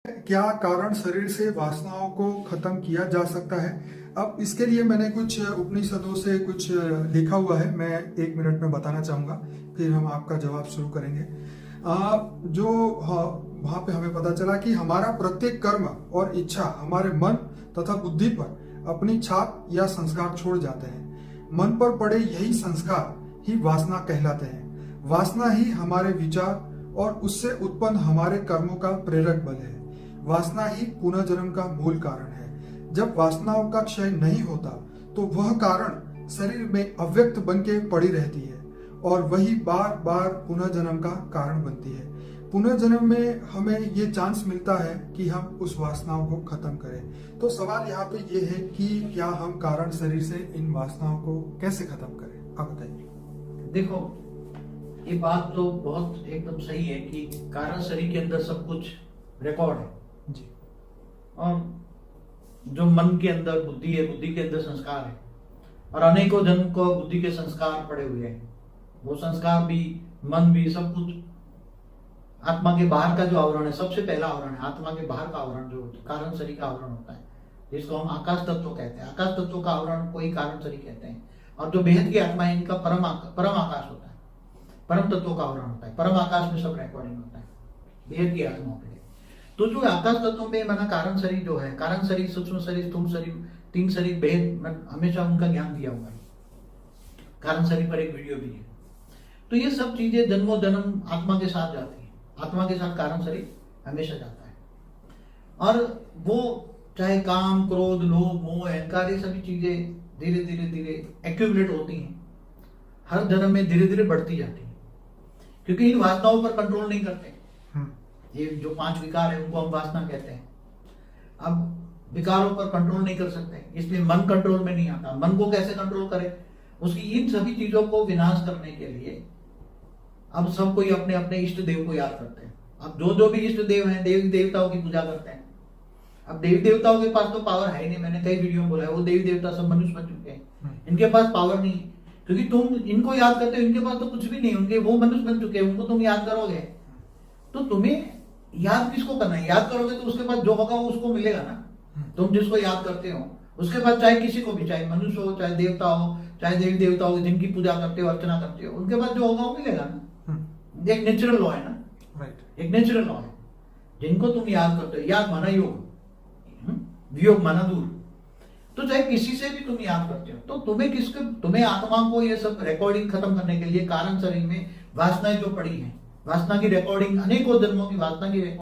क्या कारण शरीर से वासनाओं को खत्म किया जा सकता है? अब इसके लिए मैंने कुछ उपनिषदों से कुछ लिखा हुआ है, मैं 1 मिनट में बताना चाहूँगा, फिर हम आपका जवाब शुरू करेंगे। जो वहाँ पे हमें पता चला कि हमारा प्रत्येक कर्म और इच्छा हमारे मन तथा बुद्धि पर अपनी छाप या संस्कार छोड़ जाते हैं। मन पर पड़े यही संस्कार ही वासना कहलाते हैं। वासना ही हमारे विचार और उससे उत्पन्न हमारे कर्मों का प्रेरक बल है। वासना ही पुनर्जन्म का मूल कारण है। जब वासनाओं का क्षय नहीं होता तो वह कारण शरीर में अव्यक्त बन के पड़ी रहती है और वही बार बार पुनर्जन्म का कारण बनती है। पुनर्जन्म में हमें ये चांस मिलता है कि हम उस वासनाओं को खत्म करें। तो सवाल यहाँ पे ये है कि क्या हम कारण शरीर से इन वासनाओं को कैसे खत्म करें? आप बताइए। देखो, ये बात तो बहुत एकदम सही है कि कारण शरीर के अंदर सब कुछ रिकॉर्ड है जी। और जो मन के अंदर बुद्धि है, बुद्धि के अंदर संस्कार है और अनेकों जन्म को बुद्धि के संस्कार पड़े हुए हैं। वो संस्कार भी, मन भी, सब कुछ आत्मा के बाहर का जो आवरण है, सबसे पहला आवरण है आत्मा के बाहर का आवरण, जो कारण शरीर का आवरण होता है, जिसको हम आकाश तत्व कहते हैं। आकाश तत्व का आवरण को ही कारण शरीर कहते हैं। और जो बेहद की आत्मा है, इनका परम आकाश होता है, परम तत्व का आवरण होता है। परम आकाश में सब रिकॉर्डिंग होता है बेहद की आत्माओं के लिए। तो जो आकाश तत्व में माना कारण शरीर जो है, कारण शरीर, सूक्ष्म शरीर, स्थूल शरीर, 3 शरीर, बेहद हमेशा उनका ज्ञान दिया हुआ है। कारण शरीर पर एक वीडियो भी है। तो ये सब चीजें जन्मों जन्म आत्मा के साथ जाती है। आत्मा के साथ कारण शरीर हमेशा जाता है। और वो चाहे काम, क्रोध, लोभ, मोह, अहंकार, ये सभी चीजें धीरे धीरे धीरे एक्यूमुलेट होती हैं, हर जन्म में धीरे धीरे बढ़ती जाती है, क्योंकि इन वासनाओं पर कंट्रोल नहीं करते। ये जो 5 विकार है उनको हम वासना कहते हैं। अब विकारों पर कंट्रोल नहीं कर सकते, इसलिए मन कंट्रोल में नहीं आता। मन को कैसे कंट्रोल करे? उसकी इन सभी चीजों को विनाश करने के लिए अब सब कोई अपने अपने इष्ट देव को याद करते हैं। अब जो भी इष्ट देव हैं, देवी देवताओं की पूजा करते हैं। अब देवी देवताओं के पास तो पावर है ही नहीं। मैंने कई वीडियो में बोला है, वो देवी देवता सब मनुष्य बन चुके हैं, इनके पास पावर नहीं है। क्योंकि तुम इनको याद करते हो, इनके पास तो कुछ भी नहीं, उनके वो मनुष्य बन चुके हैं, उनको तुम याद करोगे तो तुम्हें याद किसको करना है? याद करोगे तो उसके पास जो होगा वो उसको मिलेगा ना। तुम जिसको याद करते हो उसके पास चाहे किसी को भी, चाहे मनुष्य हो, चाहे देवता हो, चाहे देवी देवता हो, जिनकी पूजा करते हो, अर्चना करते हो, उनके पास जो होगा वो मिलेगा ना। एक नेचुरल लॉ है ना, राइट। एक नेचुरल लॉ है। जिनको तुम याद करते हो, याद माना योग, वियोग माना दूर। तो चाहे किसी से भी तुम याद करते हो, तो तुम्हें आत्मा को ये सब रिकॉर्डिंग खत्म करने के लिए कारण शरीर में वासनाएं जो पड़ी हैं, वासना की रिकॉर्डिंग, अनेकों जन्मों की वासना की